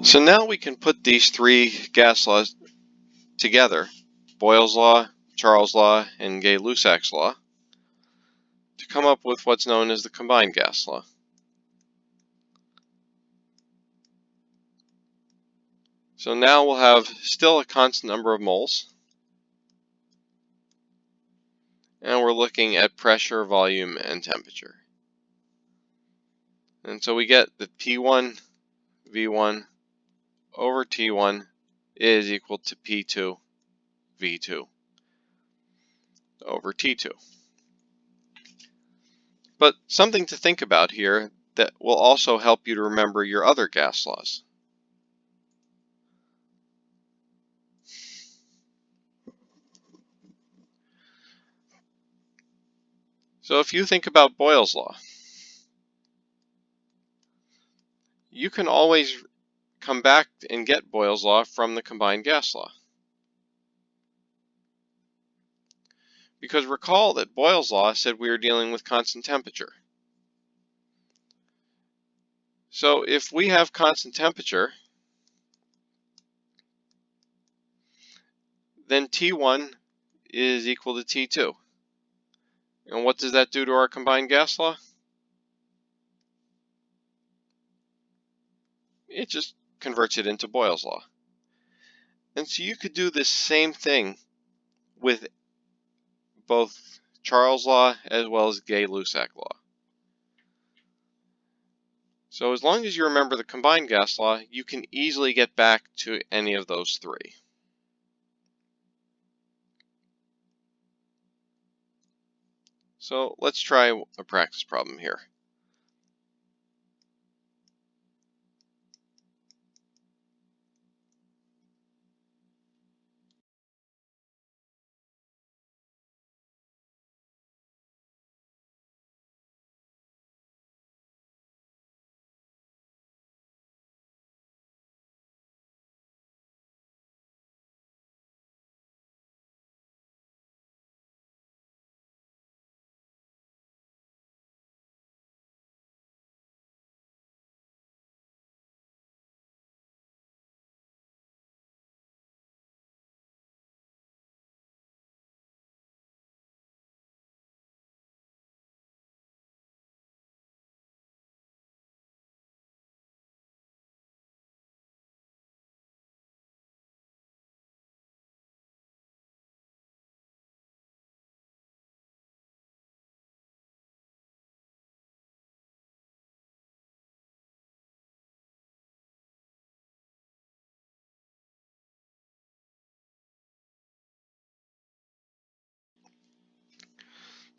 So now we can put these three gas laws together, Boyle's law, Charles' law, and Gay-Lussac's law, to come up with what's known as the combined gas law. So now we'll have still a constant number of moles, and we're looking at pressure, volume, and temperature. And so we get that P1 V1 over T1 is equal to P2 V2 over T2. But something to think about here that will also help you to remember your other gas laws. So if you think about Boyle's law, you can always come back and get Boyle's law from the combined gas law. Because recall that Boyle's law said we were dealing with constant temperature. So if we have constant temperature, then T1 is equal to T2. And what does that do to our combined gas law? It just converts it into Boyle's law. And so you could do the same thing with both Charles' law as well as Gay-Lussac law. So as long as you remember the combined gas law, you can easily get back to any of those three. So let's try a practice problem here.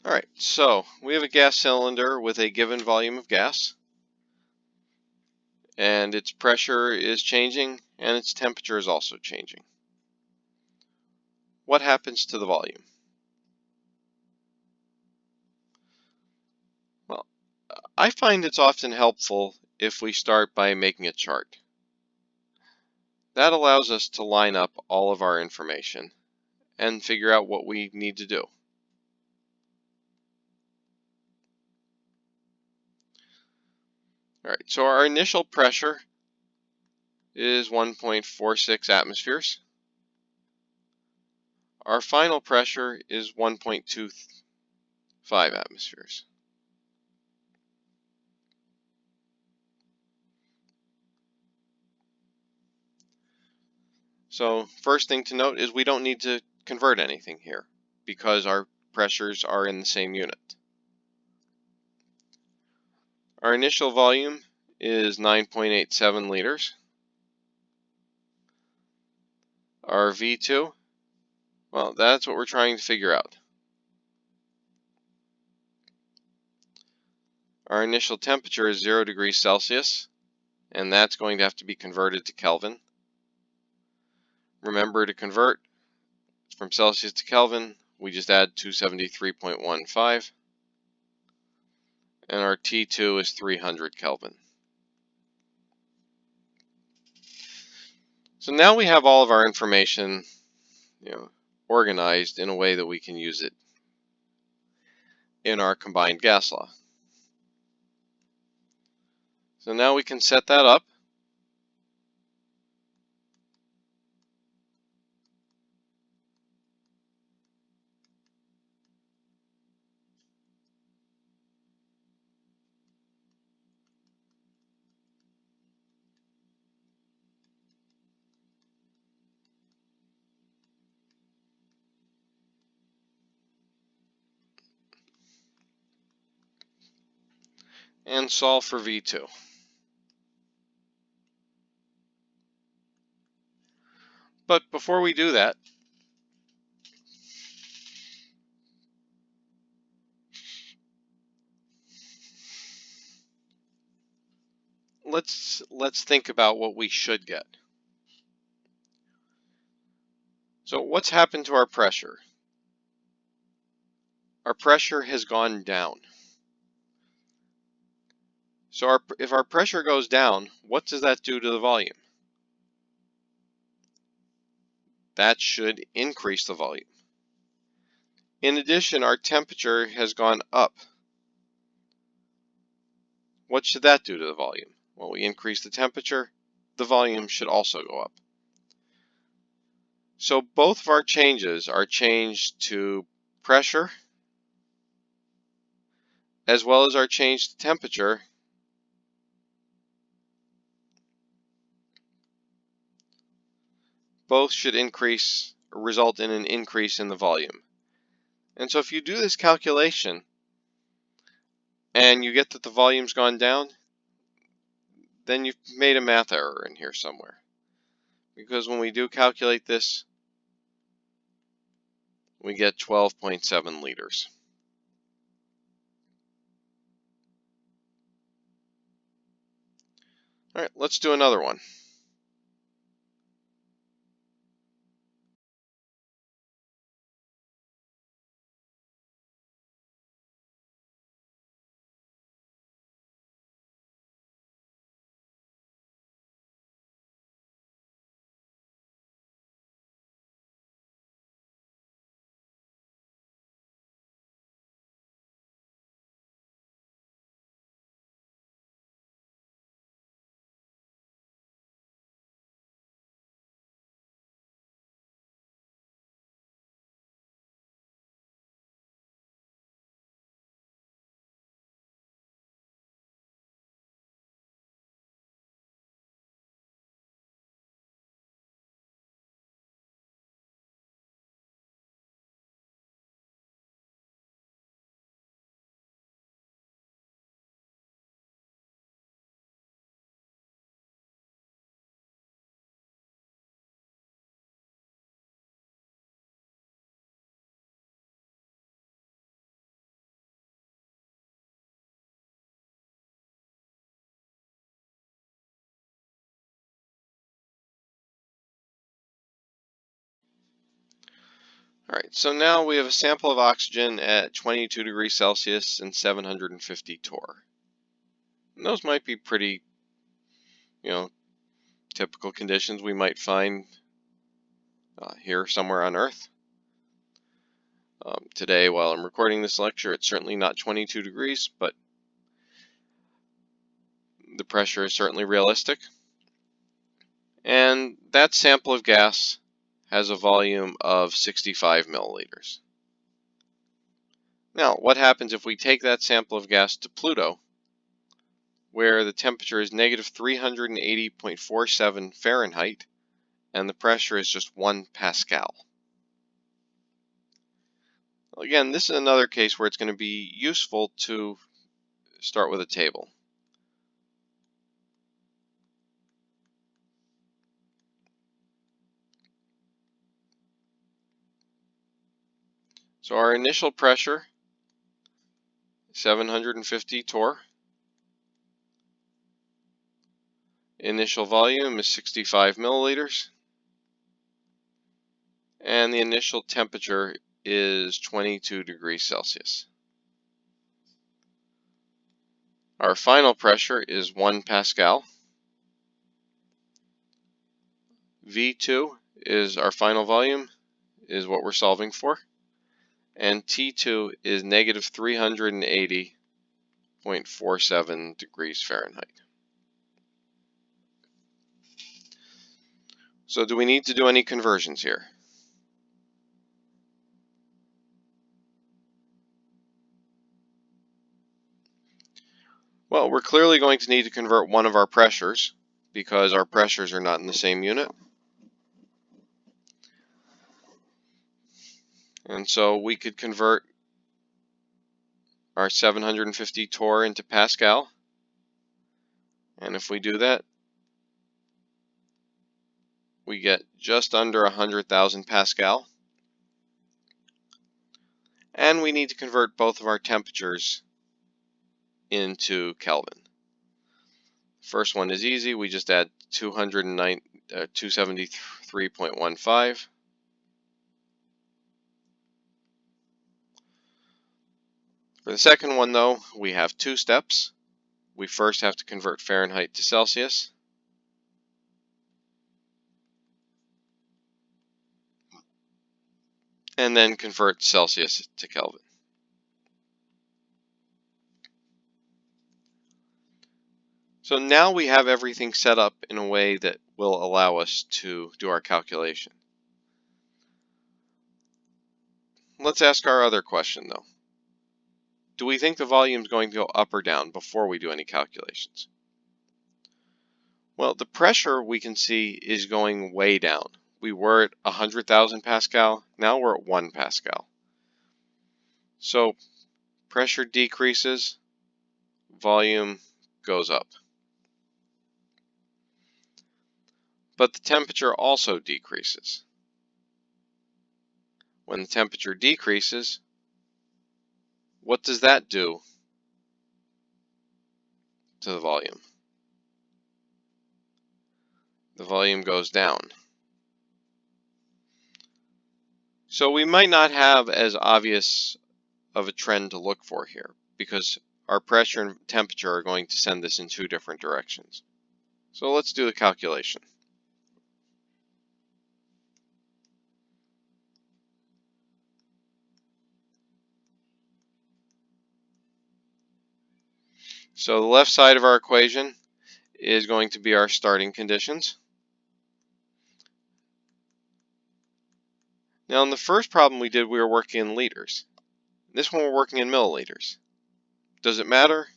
All right, so we have a gas cylinder with a given volume of gas, and its pressure is changing and its temperature is also changing. What happens to the volume? Well, I find it's often helpful if we start by making a chart. That allows us to line up all of our information and figure out what we need to do. All right, so our initial pressure is 1.46 atmospheres. Our final pressure is 1.25 atmospheres. So first thing to note is we don't need to convert anything here because our pressures are in the same unit. Our initial volume is 9.87 liters. Our V2, well, that's what we're trying to figure out. Our initial temperature is 0 degrees Celsius, and that's going to have to be converted to Kelvin. Remember, to convert from Celsius to Kelvin, we just add 273.15, and our T2 is 300 Kelvin. So now we have all of our information, organized in a way that we can use it in our combined gas law. So now we can set that up. and solve for V2. But before we do that, let's think about what we should get. So what's happened to our pressure? Our pressure has gone down. So if our pressure goes down, what does that do to the volume? That should increase the volume. In addition, our temperature has gone up. What should that do to the volume? Well, we increase the temperature, the volume should also go up. So both of our changes are changed to pressure as well as our change to temperature both should result in an increase in the volume. And so if you do this calculation and you get that the volume's gone down, then you've made a math error in here somewhere. Because when we do calculate this, we get 12.7 liters. All right, let's do another one. All right, so now we have a sample of oxygen at 22 degrees Celsius and 750 torr. And those might be pretty, typical conditions we might find here somewhere on Earth. Today, while I'm recording this lecture, it's certainly not 22 degrees, but the pressure is certainly realistic. And that sample of gas has a volume of 65 milliliters. Now, what happens if we take that sample of gas to Pluto, where the temperature is negative 380.47 Fahrenheit, and the pressure is just 1 Pascal? Again, this is another case where it's going to be useful to start with a table. So our initial pressure, 750 torr. Initial volume is 65 milliliters. And the initial temperature is 22 degrees Celsius. Our final pressure is 1 Pascal. V2 is our final volume, is what we're solving for. And T2 is negative 380.47 degrees Fahrenheit. So do we need to do any conversions here? Well, we're clearly going to need to convert one of our pressures because our pressures are not in the same unit. And so we could convert our 750 torr into Pascal. And if we do that, we get just under 100,000 Pascal. And we need to convert both of our temperatures into Kelvin. First one is easy. We just add 273.15. For the second one, though, we have two steps. We first have to convert Fahrenheit to Celsius. And then convert Celsius to Kelvin. So now we have everything set up in a way that will allow us to do our calculation. Let's ask our other question, though. Do we think the volume is going to go up or down before we do any calculations? Well, the pressure we can see is going way down. We were at 100,000 Pascal, now we're at 1 Pascal. So pressure decreases, volume goes up. But the temperature also decreases. When the temperature decreases, what does that do to the volume? The volume goes down. So we might not have as obvious of a trend to look for here, because our pressure and temperature are going to send this in two different directions. So let's do the calculation. So the left side of our equation is going to be our starting conditions. Now in the first problem we did, we were working in liters. This one we're working in milliliters. Does it matter?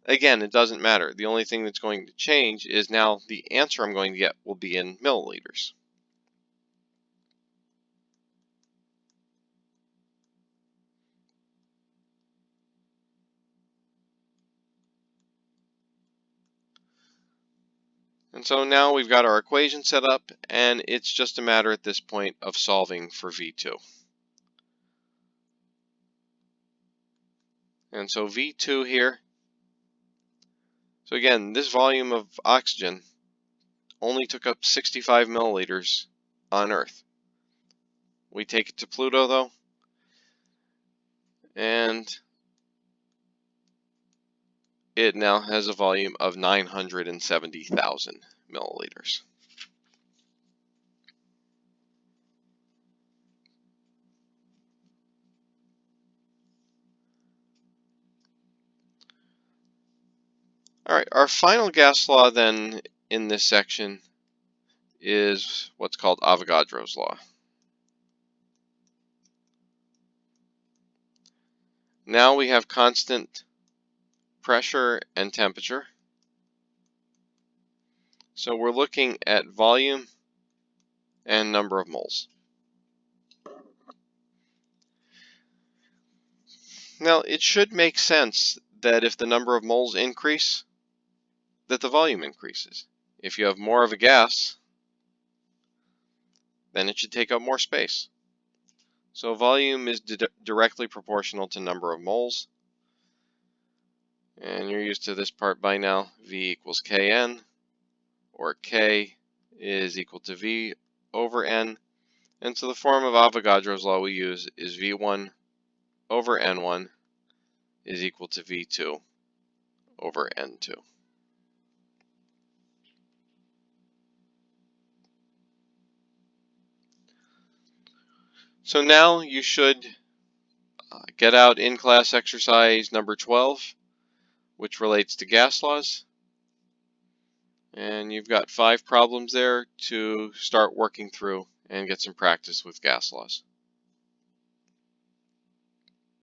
Again, it doesn't matter. The only thing that's going to change is now the answer I'm going to get will be in milliliters. And so now we've got our equation set up, and it's just a matter at this point of solving for V2. And so V2 here, so again, this volume of oxygen only took up 65 milliliters on Earth. We take it to Pluto, though, and it now has a volume of 970,000 milliliters. All right, our final gas law then in this section is what's called Avogadro's law. Now we have constant pressure and temperature. So we're looking at volume and number of moles. Now it should make sense that if the number of moles increase, that the volume increases. If you have more of a gas, then it should take up more space. So volume is directly proportional to number of moles. And you're used to this part by now. V equals Kn, or K is equal to V over N. And so the form of Avogadro's law we use is V1 over N1 is equal to V2 over N2. So now you should get out in-class exercise number 12, which relates to gas laws. And you've got 5 problems there to start working through and get some practice with gas laws.